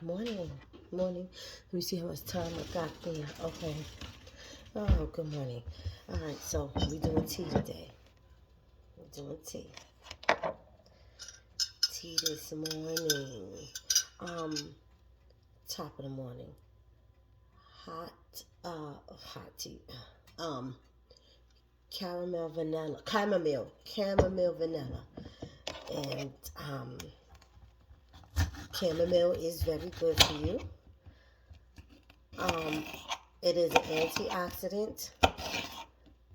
Morning. Morning. Let me see how much time I got there. Okay. Oh, good morning. All right, so we're doing tea today. We're doing tea. Tea this morning. Um, Top of the morning. Hot tea. Um, chamomile vanilla. And chamomile is very good for you. Um, it is an antioxidant,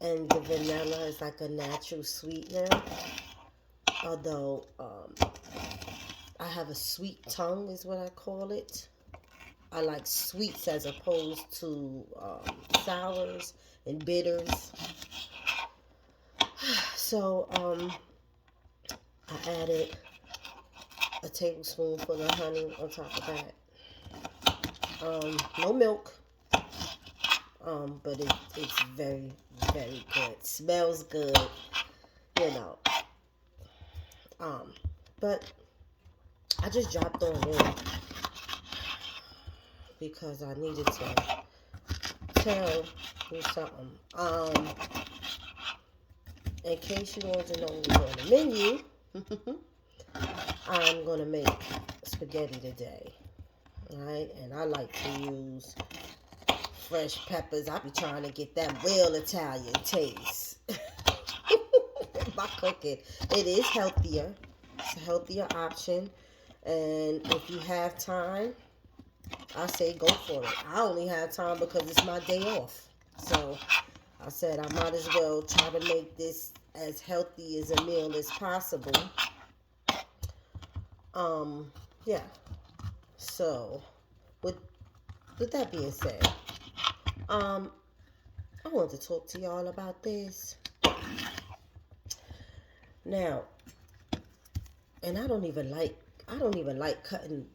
and the vanilla is like a natural sweetener. Although I have a sweet tongue, is what I call it. I like sweets as opposed to sours and bitters. So I added a tablespoonful of honey on top of that. No milk, but it's very, very good. Smells good, you know. But I just dropped on in because I needed to tell you something. In case you want to know what's on the menu, I'm gonna make spaghetti today. Alright, and I like to use fresh peppers. I be trying to get that real Italian taste by cooking. It is healthier. It's a healthier option. And if you have time, I say go for it. I only have time because it's my day off. So I said I might as well try to make this as healthy as a meal as possible. Yeah. So with that being said, I want to talk to y'all about this. Now, and I don't even like cutting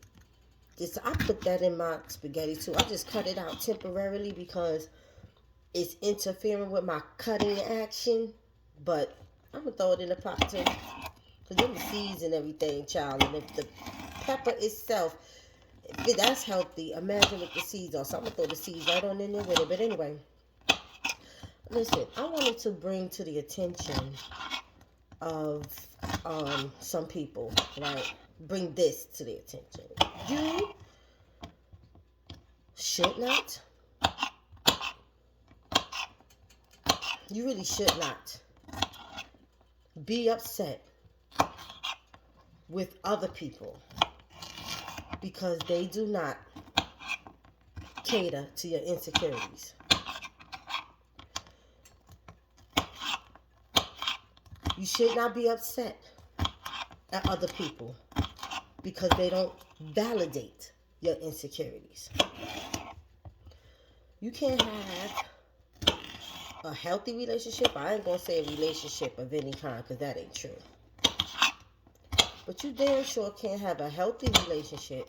this. I put that in my spaghetti too. I just cut it out temporarily because it's interfering with my cutting action. But I'm gonna throw it in the pot too. Cause then the seeds and everything, child. And if the pepper itself, if that's healthy, imagine with the seeds on. So I'm gonna throw the seeds right on in there with it. But anyway, listen, I wanted to bring to the attention of some people, right? Bring this to their attention. You should not, you really should not be upset with other people because they do not cater to your insecurities. You should not be upset at other people because they don't validate your insecurities. You can't have a healthy relationship. I ain't gonna say a relationship of any kind because that ain't true. But you damn sure can't have a healthy relationship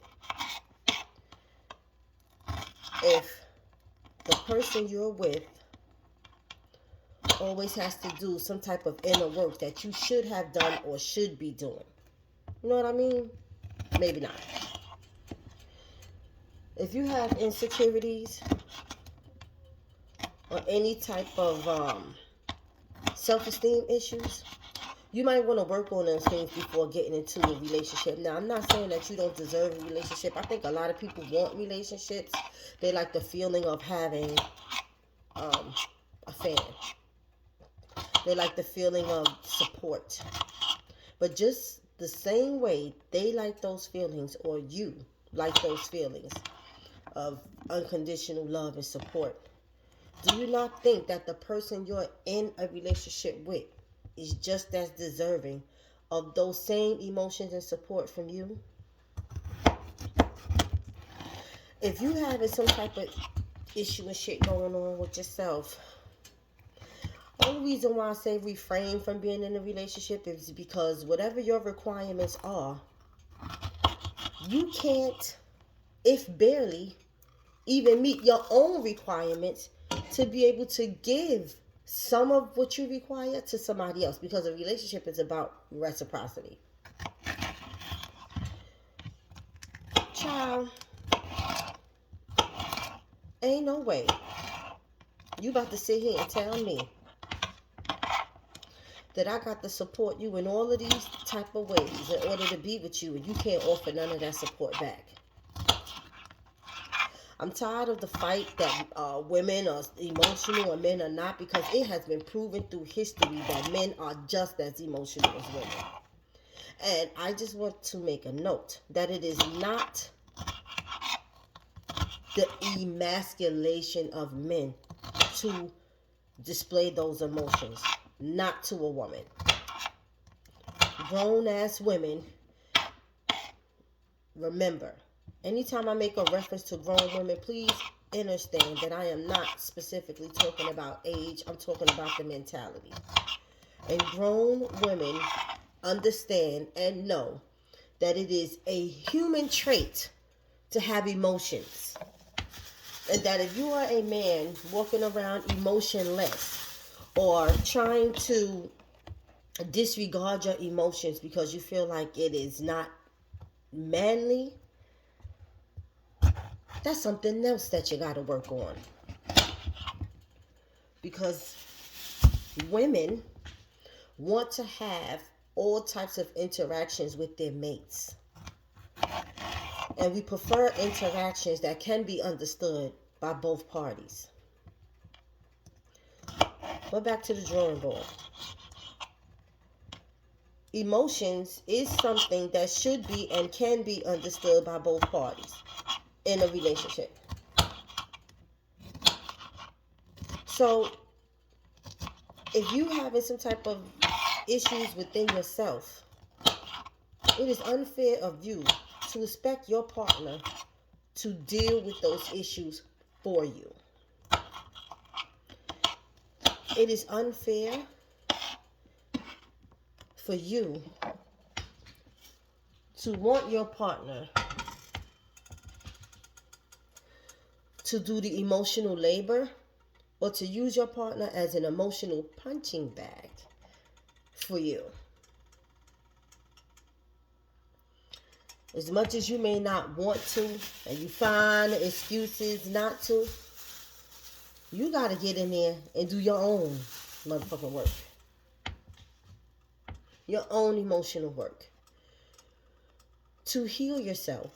if the person you're with always has to do some type of inner work that you should have done or should be doing. You know what I mean? Maybe not. If you have insecurities or any type of self-esteem issues, you might want to work on those things before getting into a relationship. Now, I'm not saying that you don't deserve a relationship. I think a lot of people want relationships. They like the feeling of having a fan. They like the feeling of support. But just the same way they like those feelings, or you like those feelings of unconditional love and support, do you not think that the person you're in a relationship with is just as deserving of those same emotions and support from you? If you having some type of issue and shit going on with yourself, the only reason why I say refrain from being in a relationship is because whatever your requirements are, you can't, if barely, even meet your own requirements to be able to give some of what you require to somebody else, because a relationship is about reciprocity. Child, Ain't no way you about to sit here and tell me that I got to support you in all of these type of ways in order to be with you, and you can't offer none of that support back. I'm tired of the fight that women are emotional and men are not, because it has been proven through history that men are just as emotional as women. And I just want to make a note that it is not the emasculation of men to display those emotions, not to a woman. Grown ass women, remember, anytime I make a reference to grown women, please understand that I am not specifically talking about age. I'm talking about the mentality. And grown women understand and know that it is a human trait to have emotions. And that if you are a man walking around emotionless or trying to disregard your emotions because you feel like it is not manly, that's something else that you got to work on. Because women want to have all types of interactions with their mates. And we prefer interactions that can be understood by both parties. But back to the drawing board. Emotions is something that should be and can be understood by both parties in a relationship. So if you having some type of issues within yourself, it is unfair of you to expect your partner to deal with those issues for you. It is unfair for you to want your partner to do the emotional labor, or to use your partner as an emotional punching bag for you. As much as you may not want to, and you find excuses not to, you got to get in there and do your own motherfucking work. Your own emotional work. To heal yourself.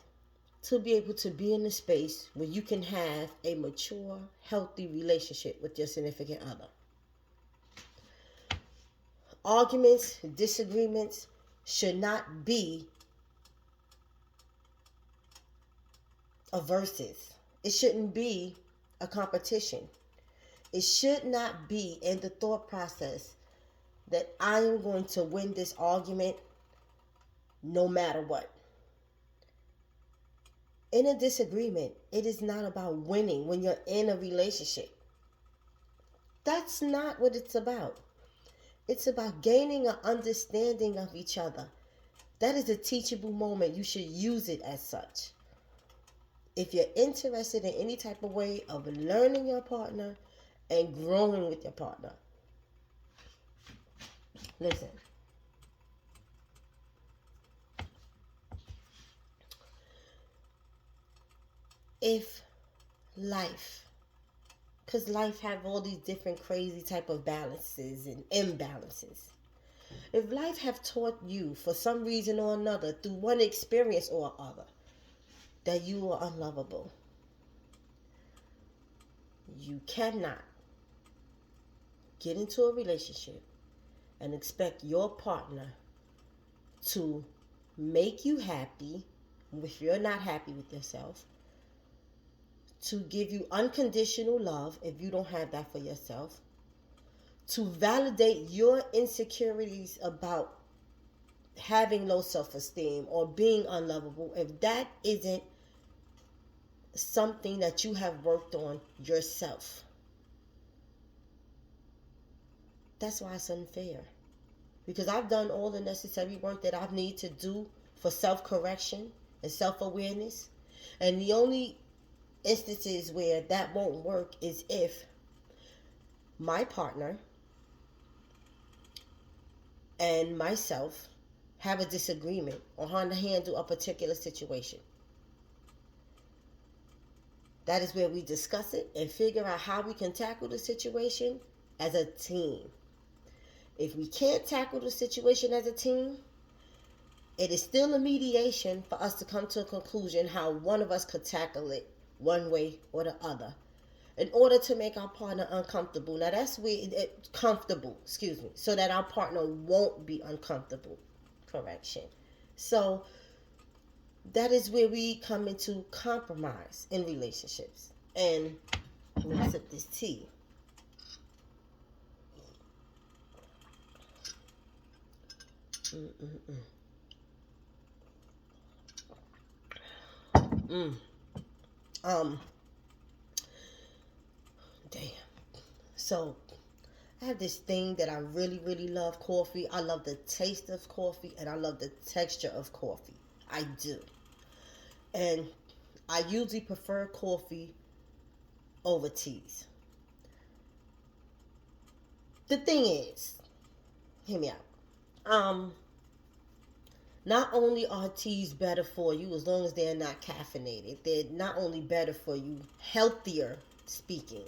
To be able to be in a space where you can have a mature, healthy relationship with your significant other. Arguments, disagreements should not be a versus. It shouldn't be a competition. It should not be in the thought process that I am going to win this argument no matter what. In a disagreement, it is not about winning when you're in a relationship. That's not what it's about. It's about gaining an understanding of each other. That is a teachable moment. You should use it as such. If you're interested in any type of way of learning your partner and growing with your partner, listen. If life, because life have all these different crazy type of balances and imbalances. If life have taught you for some reason or another, through one experience or other, that you are unlovable, you cannot get into a relationship and expect your partner to make you happy if you're not happy with yourself, to give you unconditional love if you don't have that for yourself, to validate your insecurities about having low self-esteem or being unlovable, if that isn't something that you have worked on yourself. That's why it's unfair. Because I've done all the necessary work that I need to do for self-correction and self-awareness. And the only instances where that won't work is if my partner and myself have a disagreement on how to handle a particular situation. That is where we discuss it and figure out how we can tackle the situation as a team. If we can't tackle the situation as a team, it is still a mediation for us to come to a conclusion how one of us could tackle it one way or the other in order to make our partner uncomfortable. Now that's where comfortable, excuse me, so that our partner won't be uncomfortable. Correction. So that is where we come into compromise in relationships. And let me sip this tea. Damn. So I have this thing that I really, really love coffee. I love the taste of coffee and I love the texture of coffee. I do. And I usually prefer coffee over teas. The thing is, hear me out. Not only are teas better for you as long as they're not caffeinated, they're not only better for you, healthier speaking,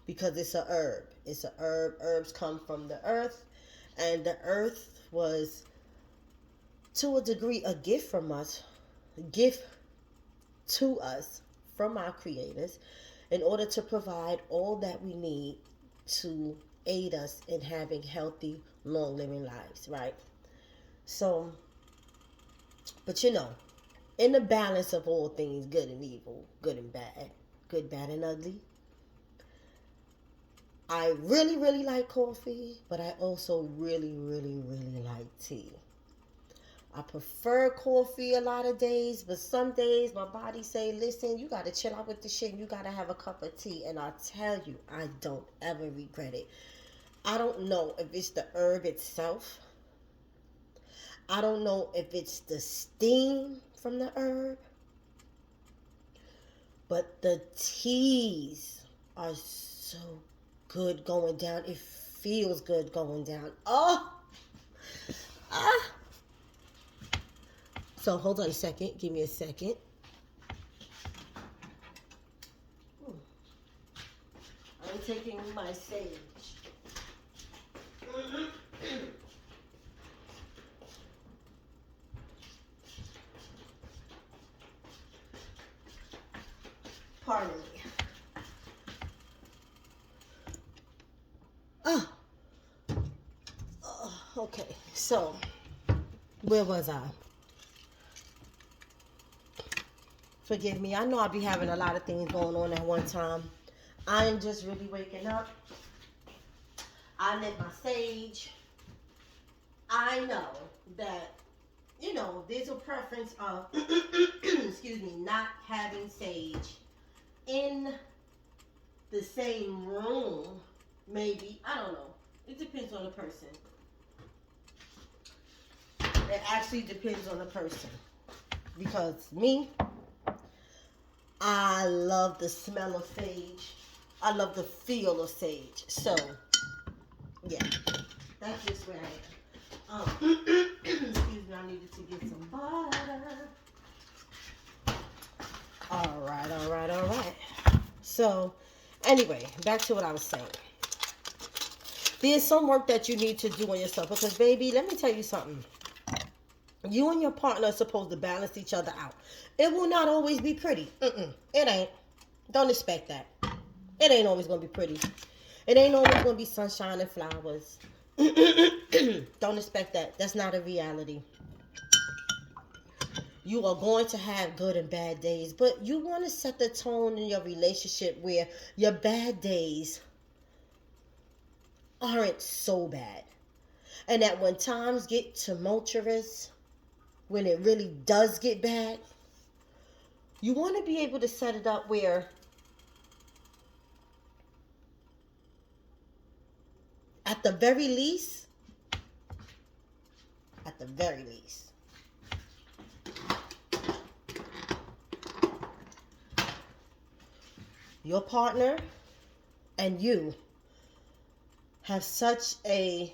because it's a herb. It's a herb. Herbs come from the earth, and the earth was, to a degree, a gift from us, gift to us from our creators, in order to provide all that we need to aid us in having healthy, long living lives, right? So, but you know, in the balance of all things, good and evil, good and bad, good, bad, and ugly, I really, really like coffee, but I also really, really, really like tea. I prefer coffee a lot of days, but some days my body say, listen, you got to chill out with the shit and you got to have a cup of tea. And I tell you, I don't ever regret it. I don't know if it's the herb itself. I don't know if it's the steam from the herb. But the teas are so good going down. It feels good going down. Oh! Ah! So hold on a second. Give me a second. I'm taking my sage. Pardon me. Okay. So, where was I? Forgive me. I know I'll be having a lot of things going on at one time. I am just really waking up. I lit my sage. I know that, you know, there's a preference of, excuse me, not having sage in the same room. Maybe. I don't know. It depends on the person. It actually depends on the person. Because me, I love the smell of sage. I love the feel of sage. So, yeah, that's just where I am. Excuse me, I needed to get some butter. All right. So, anyway, back to what I was saying. There's some work that you need to do on yourself because, baby, let me tell you something. You and your partner are supposed to balance each other out. It will not always be pretty. It ain't. Don't expect that. It ain't always going to be pretty. It ain't always going to be sunshine and flowers. Don't expect that. That's not a reality. You are going to have good and bad days, but you want to set the tone in your relationship where your bad days aren't so bad. And that when times get tumultuous, when it really does get bad, you want to be able to set it up where at the very least, your partner and you have such a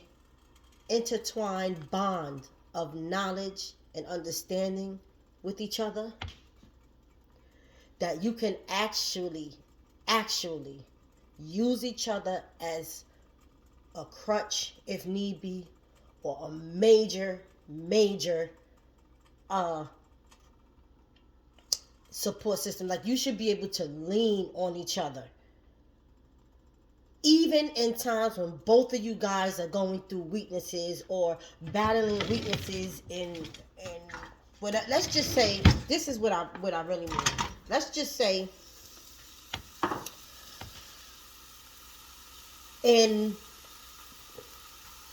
intertwined bond of knowledge and understanding with each other that you can actually use each other as a crutch if need be, or a major uh support system. Like, you should be able to lean on each other, even in times when both of you guys are going through weaknesses or battling weaknesses in what, let's just say, this is what I really mean. Let's just say in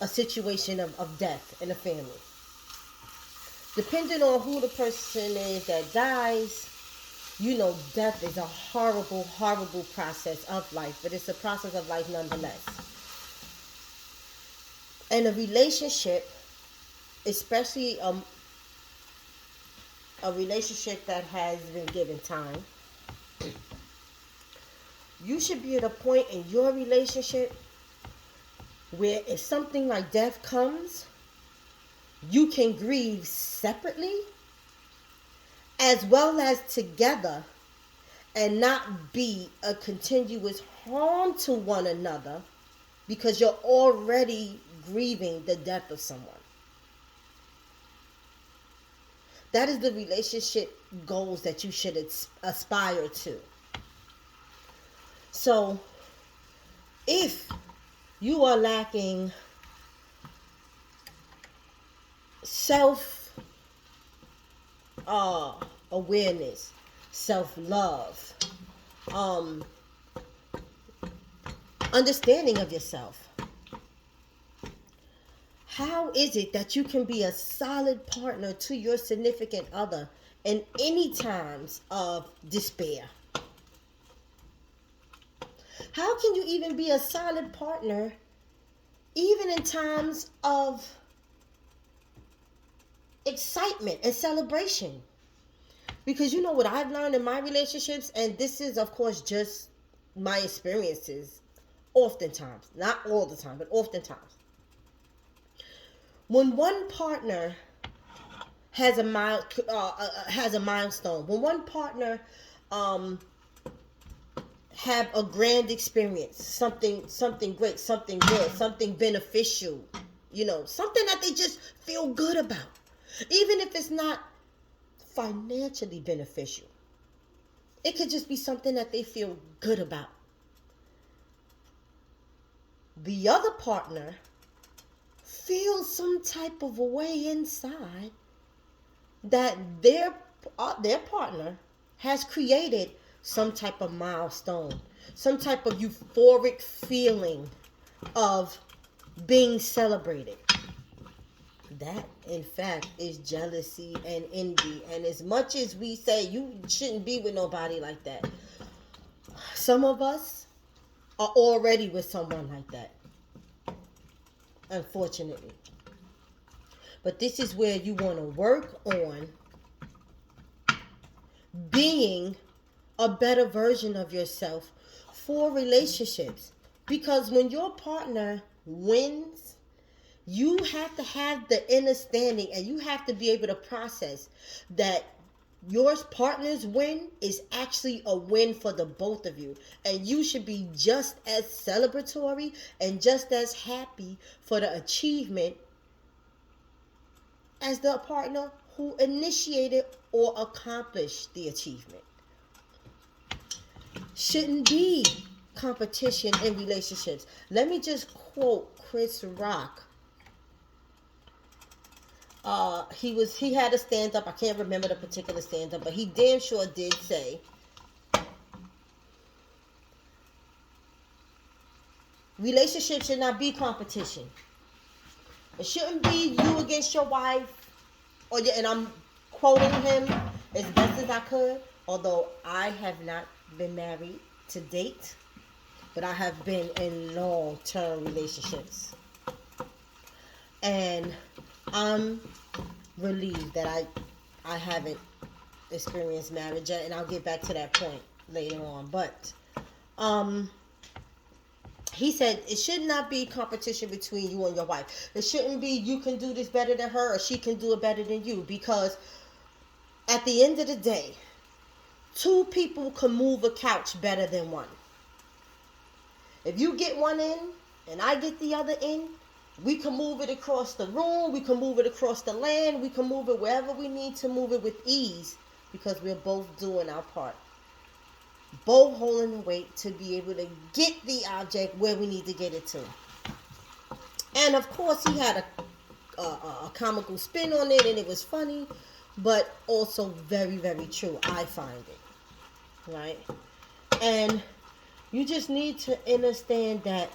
a situation of death in a family. Depending on who the person is that dies, you know, death is a horrible, horrible process of life, but it's a process of life nonetheless. And a relationship, especially a relationship that has been given time, you should be at a point in your relationship where if something like death comes, you can grieve separately as well as together, and not be a continuous harm to one another because you're already grieving the death of someone. That is the relationship goals that you should aspire to. So if you are lacking self awareness, self-love, understanding of yourself, how is it that you can be a solid partner to your significant other in any times of despair? How can you even be a solid partner even in times of excitement and celebration? Because you know what I've learned in my relationships, and this is of course just my experiences, oftentimes, not all the time, but oftentimes, when one partner has a milestone, when one partner have a grand experience, something great, something good, something beneficial, you know, something that they just feel good about, even if it's not financially beneficial, it could just be something that they feel good about. The other partner feels some type of a way inside that their partner has created some type of milestone, some type of euphoric feeling of being celebrated. That, in fact, is jealousy and envy. And as much as we say you shouldn't be with nobody like that, some of us are already with someone like that, unfortunately. But this is where you want to work on being a better version of yourself for relationships. Because when your partner wins, you have to have the understanding, and you have to be able to process that your partner's win is actually a win for the both of you. And you should be just as celebratory and just as happy for the achievement as the partner who initiated or accomplished the achievement. Shouldn't be competition in relationships. Let me just quote Chris Rock. He had a stand-up. I can't remember the particular stand-up, but he damn sure did say, relationships should not be competition. It shouldn't be you against your wife, and I'm quoting him as best as I could, although I have not been married to date, but I have been in long-term relationships. And I'm relieved that I haven't experienced marriage yet, and I'll get back to that point later on. But he said it should not be competition between you and your wife. It shouldn't be you can do this better than her or she can do it better than you, because at the end of the day, Two people can move a couch better than one. If you get one in and I get the other in, we can move it across the room, we can move it across the land, we can move it wherever we need to move it with ease because we're both doing our part. Both holding the weight to be able to get the object where we need to get it to. And of course, he had a comical spin on it, and it was funny, but also very, very true. I find it, right? And you just need to understand that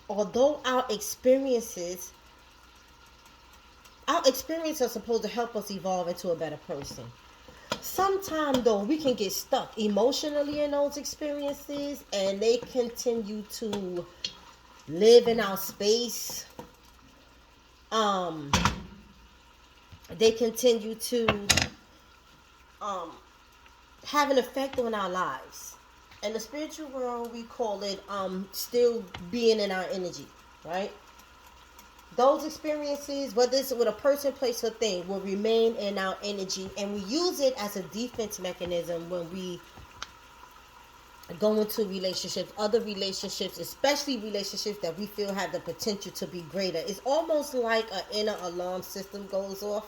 although our experiences are supposed to help us evolve into a better person. Sometimes, though, we can get stuck emotionally in those experiences, and they continue to live in our space. They continue to have an effect on our lives. In the spiritual world, we call it still being in our energy, right? Those experiences, whether it's with a person, place, or thing, will remain in our energy, and we use it as a defense mechanism when we go into relationships, other relationships, especially relationships that we feel have the potential to be greater. It's almost like an inner alarm system goes off.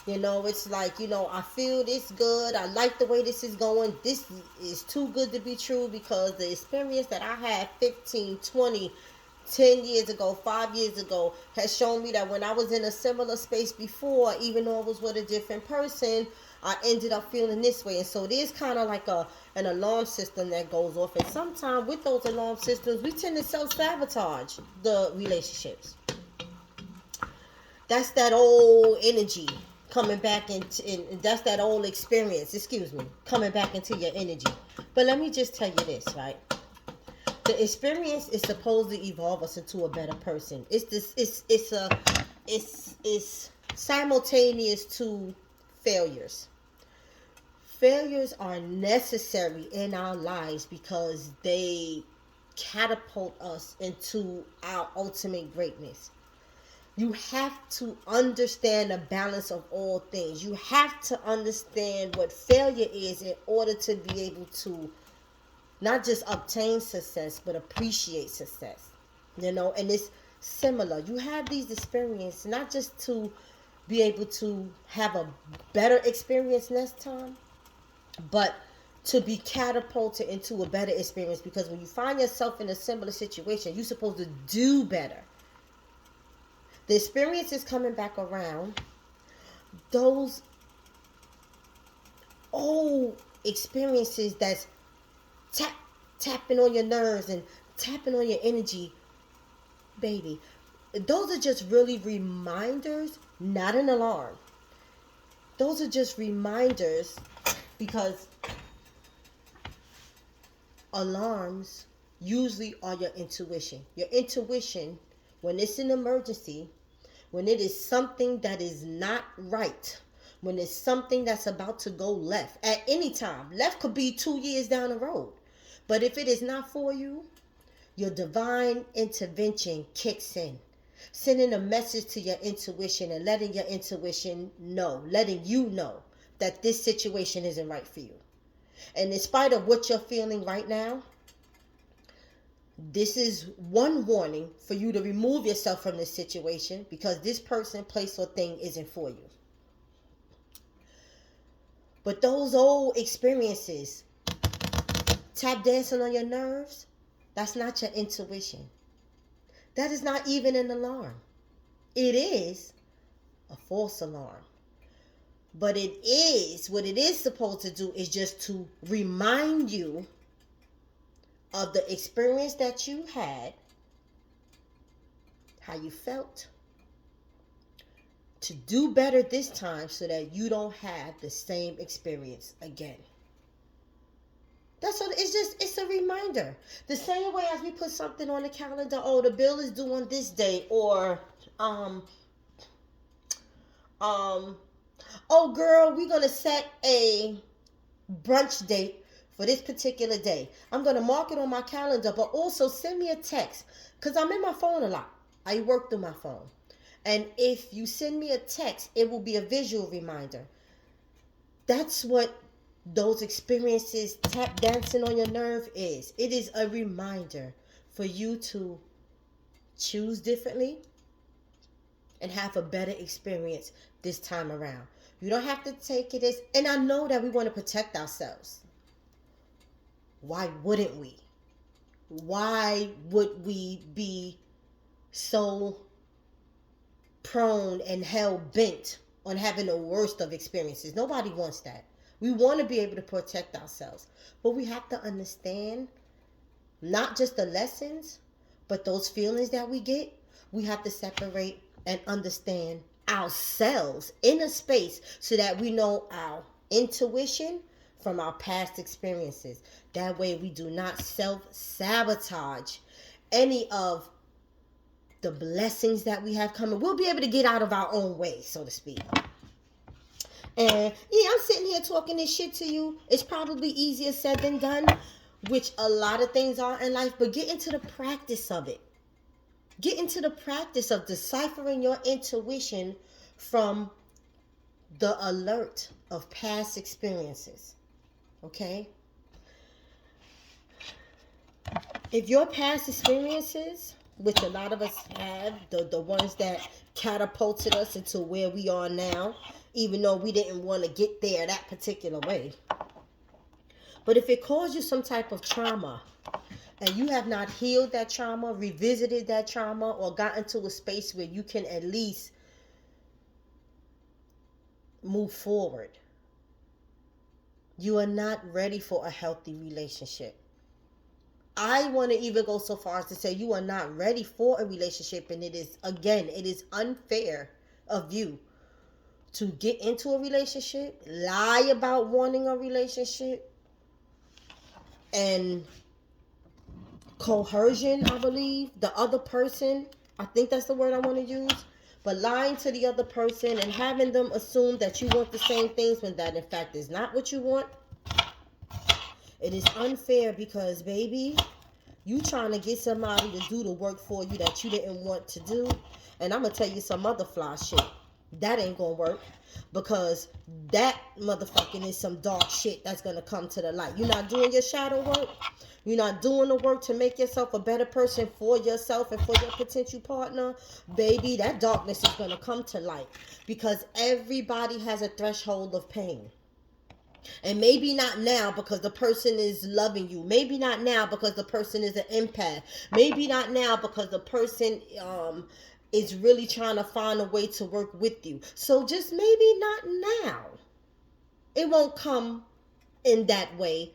You know, it's like, I feel this good. I like the way this is going. This is too good to be true because the experience that I had 15, 20, 10 years ago, 5 years ago, has shown me that when I was in a similar space before, even though I was with a different person, I ended up feeling this way. And so it is kind of like an alarm system that goes off. And sometimes with those alarm systems, we tend to self-sabotage the relationships. That's that old energy coming back into, that's that old experience, coming back into your energy. But let me just tell you this, right? The experience is supposed to evolve us into a better person. It's simultaneous to failures. Failures are necessary in our lives because they catapult us into our ultimate greatness. You have to understand the balance of all things. You have to understand what failure is in order to be able to not just obtain success, but appreciate success. And it's similar. You have these experiences not just to be able to have a better experience next time, but to be catapulted into a better experience, because when you find yourself in a similar situation, you're supposed to do better. The experience is coming back around. Those old experiences that's tapping on your nerves and tapping on your energy, baby, those are just really reminders, not an alarm. Those are just reminders, because alarms usually are your intuition. Your intuition, when it's an emergency, when it is something that is not right, when it's something that's about to go left at any time. Left could be 2 years down the road. But if it is not for you, your divine intervention kicks in, sending a message to your intuition and letting your intuition know, letting you know that this situation isn't right for you. And in spite of what you're feeling right now, this is one warning for you to remove yourself from this situation, because this person, place, or thing isn't for you. But those old experiences, tap dancing on your nerves, that's not your intuition. That is not even an alarm. It is a false alarm. But what it is supposed to do is just to remind you of the experience that you had, how you felt, to do better this time so that you don't have the same experience again. That's what it's a reminder. The same way as we put something on the calendar, oh, the bill is due on this day, or oh girl, we're gonna set a brunch date for this particular day. I'm going to mark it on my calendar, but also send me a text, because I'm in my phone a lot. I work through my phone. And if you send me a text, it will be a visual reminder. That's what those experiences tap dancing on your nerve is. It is a reminder for you to choose differently and have a better experience this time around. You don't have to take it as, and I know that we want to protect ourselves. Why wouldn't we? Why would we be so prone and hell bent on having the worst of experiences? Nobody wants that. We want to be able to protect ourselves. But we have to understand not just the lessons, but those feelings that we get. We have to separate and understand ourselves in a space so that we know our intuition from our past experiences. That way we do not self-sabotage any of the blessings that we have coming. We'll be able to get out of our own way, so to speak. And yeah, I'm sitting here talking this shit to you. It's probably easier said than done, which a lot of things are in life, but get into the practice of it. Get into the practice of deciphering your intuition from the alert of past experiences. Okay? If your past experiences, which a lot of us have, the ones that catapulted us into where we are now, even though we didn't want to get there that particular way. But if it caused you some type of trauma and you have not healed that trauma, revisited that trauma, or gotten to a space where you can at least move forward, you are not ready for a healthy relationship. I want to even go so far as to say you are not ready for a relationship, and it is unfair of you to get into a relationship, lie about wanting a relationship, and coercion, I believe, the other person, I think that's the word I want to use, but lying to the other person and having them assume that you want the same things when that in fact is not what you want. It is unfair because, baby, you trying to get somebody to do the work for you that you didn't want to do. And I'm going to tell you some other fly shit. That ain't going to work, because that motherfucking is some dark shit that's going to come to the light. You're not doing your shadow work. You're not doing the work to make yourself a better person for yourself and for your potential partner. Baby, that darkness is going to come to light, because everybody has a threshold of pain. And maybe not now because the person is loving you. Maybe not now because the person is an empath. Maybe not now because the person is really trying to find a way to work with you. So just maybe not now. It won't come in that way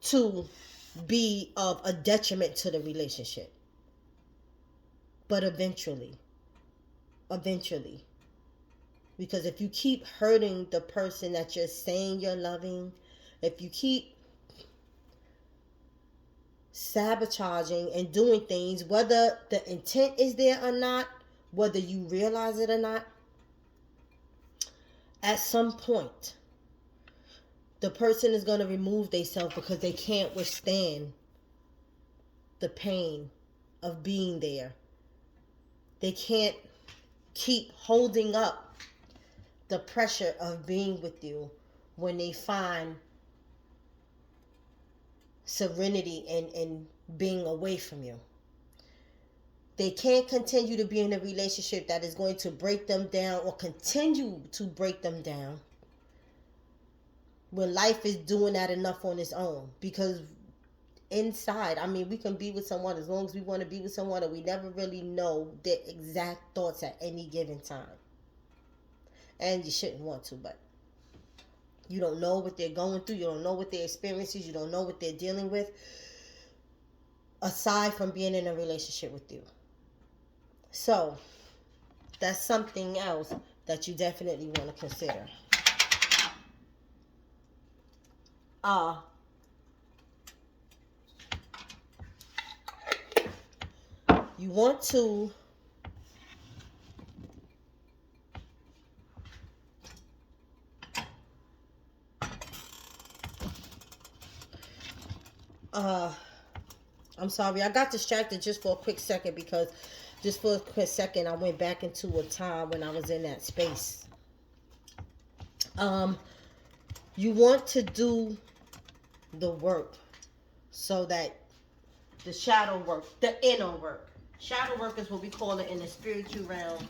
to be of a detriment to the relationship. But eventually. Because if you keep hurting the person that you're saying you're loving, if you keep sabotaging and doing things, whether the intent is there or not, whether you realize it or not, at some point, the person is going to remove themselves because they can't withstand the pain of being there. They can't keep holding up the pressure of being with you when they find serenity and being away from you. They can't continue to be in a relationship that is going to break them down or continue to break them down when life is doing that enough on its own. Because inside, I mean, we can be with someone as long as we want to be with someone, and we never really know their exact thoughts at any given time. And you shouldn't want to, but you don't know what they're going through. You don't know what their experiences. You don't know what they're dealing with, aside from being in a relationship with you. So that's something else that you definitely want to consider. You want to I'm sorry, I got distracted just for a quick second, because just for a quick second I went back into a time when I was in that space. You want to do the work so that the shadow work, the inner work. Shadow work is what we call it in the spiritual realm.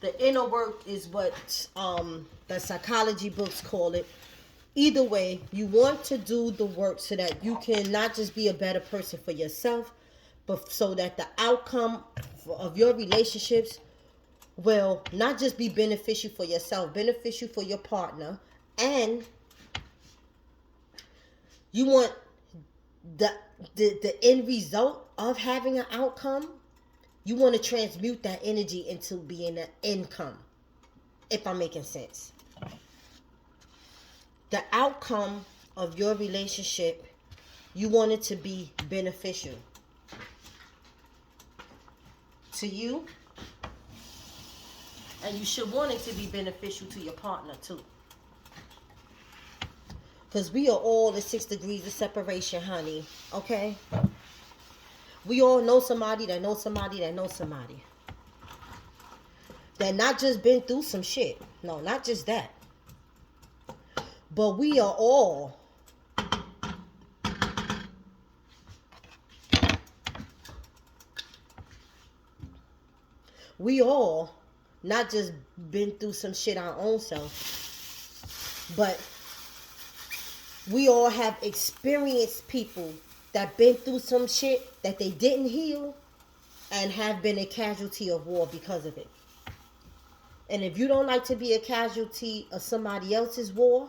The inner work is what the psychology books call it. Either way, you want to do the work so that you can not just be a better person for yourself, but so that the outcome of your relationships will not just be beneficial for yourself, beneficial for your partner, and you want the end result of having an outcome. You want to transmute that energy into being an income, if I'm making sense. The outcome of your relationship, you want it to be beneficial to you, and you should want it to be beneficial to your partner too. Because we are all at 6 degrees of separation, honey. Okay? We all know somebody that knows somebody that knows somebody. That not just been through some shit. No, not just that. But we are all not just been through some shit our own self, but we all have experienced people that been through some shit that they didn't heal and have been a casualty of war because of it. And if you don't like to be a casualty of somebody else's war,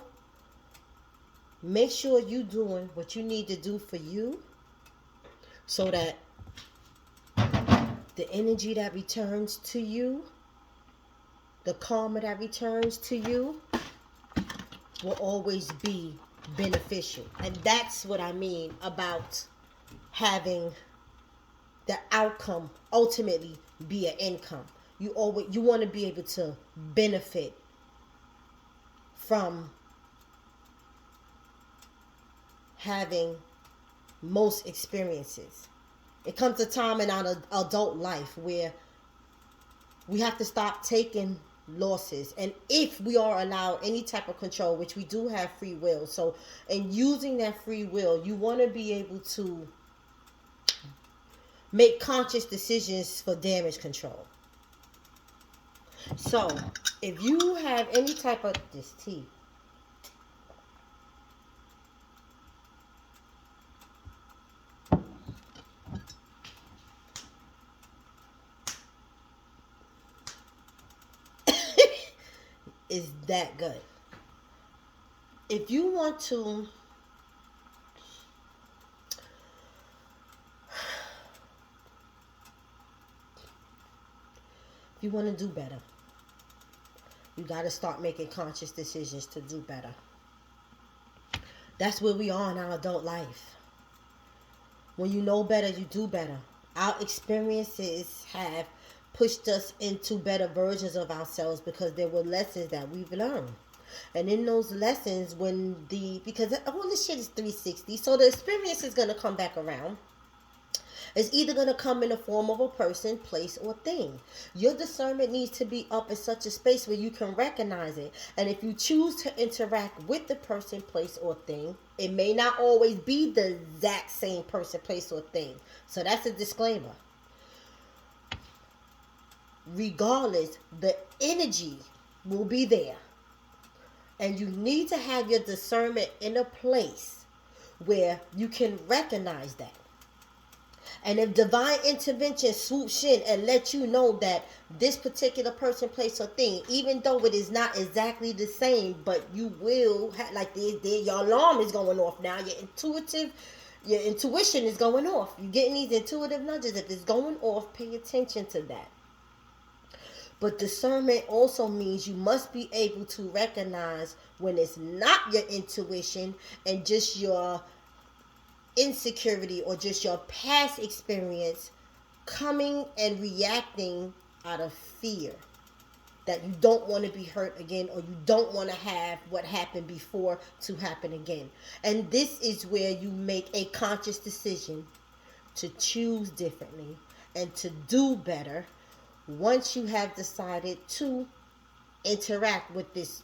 make sure you doing what you need to do for you so that the energy that returns to you, the karma that returns to you, will always be beneficial. And that's what I mean about having the outcome ultimately be an income. You want to be able to benefit from having most experiences. It comes a time in our adult life where we have to stop taking losses, and if we are allowed any type of control, which we do have free will, so in using that free will, you want to be able to make conscious decisions for damage control. So if you have any type of this tea, is that good. If you want to do better, you got to start making conscious decisions to do better. That's where we are in our adult life. When you know better, you do better. Our experiences have pushed us into better versions of ourselves because there were lessons that we've learned. And in those lessons, because all this shit is 360, so the experience is going to come back around. It's either going to come in the form of a person, place, or thing. Your discernment needs to be up in such a space where you can recognize it. And if you choose to interact with the person, place, or thing, it may not always be the exact same person, place, or thing. So that's a disclaimer. Regardless, the energy will be there. And you need to have your discernment in a place where you can recognize that. And if divine intervention swoops in and lets you know that this particular person, place, or thing, even though it is not exactly the same, but you will have, like, your alarm is going off now. Your intuition is going off. You're getting these intuitive nudges. If it's going off, pay attention to that. But discernment also means you must be able to recognize when it's not your intuition and just your insecurity or just your past experience coming and reacting out of fear that you don't want to be hurt again, or you don't want to have what happened before to happen again. And this is where you make a conscious decision to choose differently and to do better once you have decided to interact with this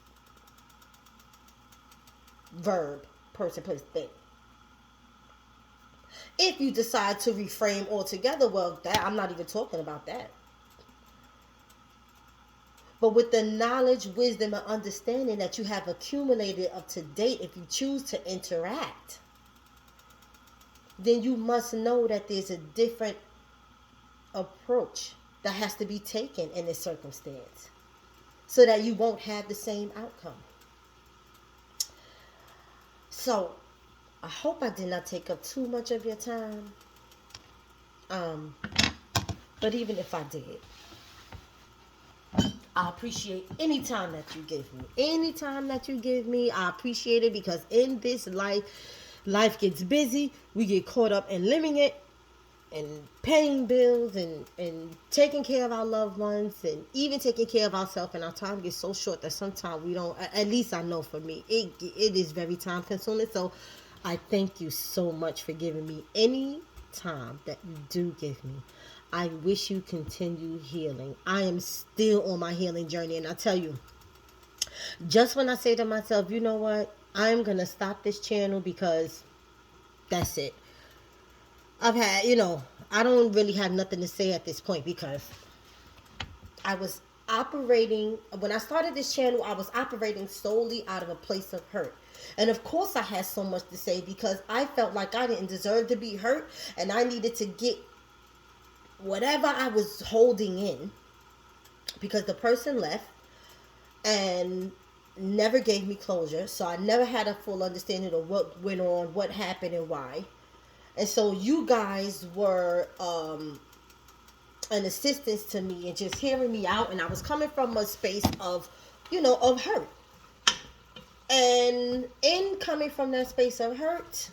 verb, person, place, thing. If you decide to reframe altogether, well, that I'm not even talking about that. But with the knowledge, wisdom, and understanding that you have accumulated up to date, if you choose to interact, then you must know that there's a different approach that has to be taken in this circumstance so that you won't have the same outcome. So, I hope I did not take up too much of your time. But even if I did, I appreciate any time that you give me. Any time that you give me, I appreciate it, because in this life gets busy. We get caught up in living it and paying bills and taking care of our loved ones and even taking care of ourselves. And our time gets so short that sometimes we don't, at least I know for me, it is very time consuming. So I thank you so much for giving me any time that you do give me. I wish you continue healing. I am still on my healing journey. And I tell you, just when I say to myself, you know what, I'm going to stop this channel because that's it. I've had, I don't really have nothing to say at this point, because I was operating, when I started this channel, I was operating solely out of a place of hurt. And of course I had so much to say because I felt like I didn't deserve to be hurt, and I needed to get whatever I was holding in, because the person left and never gave me closure. So I never had a full understanding of what went on, what happened, and why. And so you guys were an assistance to me and just hearing me out. And I was coming from a space of, of hurt. And in coming from that space of hurt,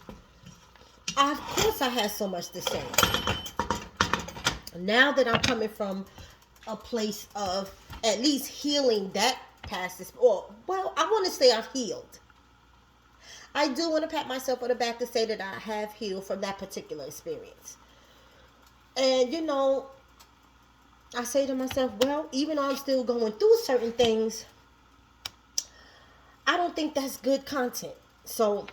of course I had so much to say. Now that I'm coming from a place of at least healing that past this, well, I want to say I've healed. I do want to pat myself on the back to say that I have healed from that particular experience. And, I say to myself, well, even though I'm still going through certain things, I don't think that's good content. So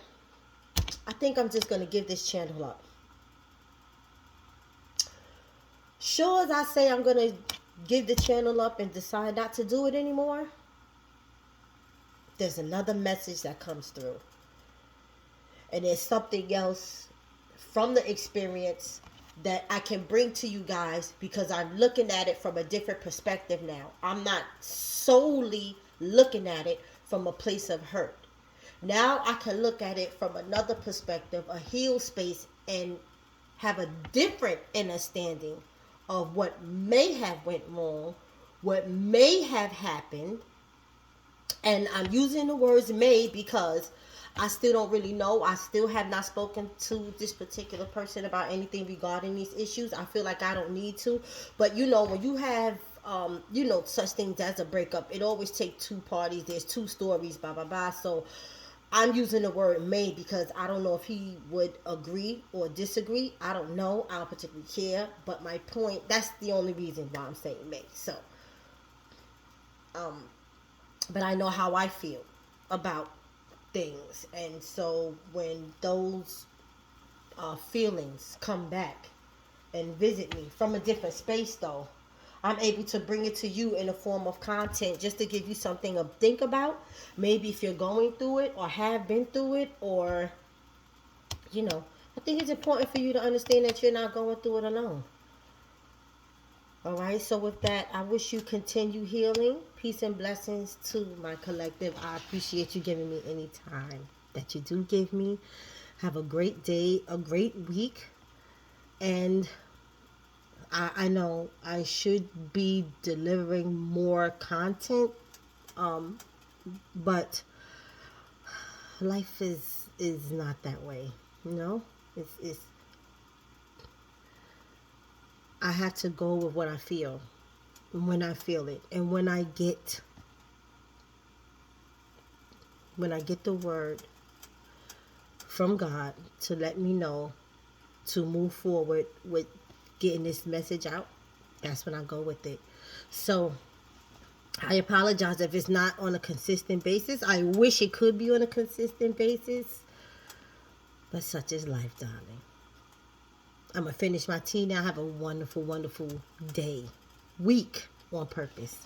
I think I'm just going to give this channel up. Sure as I say I'm going to give the channel up and decide not to do it anymore, there's another message that comes through. And there's something else from the experience that I can bring to you guys, because I'm looking at it from a different perspective now. I'm not solely looking at it from a place of hurt. Now I can look at it from another perspective, a healed space, and have a different understanding of what may have went wrong, what may have happened. And I'm using the words may because I still don't really know. I still have not spoken to this particular person about anything regarding these issues. I feel like I don't need to. But when you have such things as a breakup, it always takes two parties. There's two stories, blah blah blah. So I'm using the word may because I don't know if he would agree or disagree. I don't know. I don't particularly care. But my point, that's the only reason why I'm saying may. So, but I know how I feel about things. And so when those feelings come back and visit me from a different space, though, I'm able to bring it to you in a form of content just to give you something to think about. Maybe if you're going through it or have been through it, or, I think it's important for you to understand that you're not going through it alone. All right. So with that, I wish you continue healing. Peace and blessings to my collective. I appreciate you giving me any time that you do give me. Have a great day, a great week. And I know I should be delivering more content, but life is not that way. It's I have to go with what I feel when I feel it, and when I get the word from God to let me know to move forward with getting this message out, that's when I go with it. So I apologize if it's not on a consistent basis. I wish it could be on a consistent basis. But such is life, darling. I'm going to finish my tea now. Have a wonderful, wonderful day, week on purpose.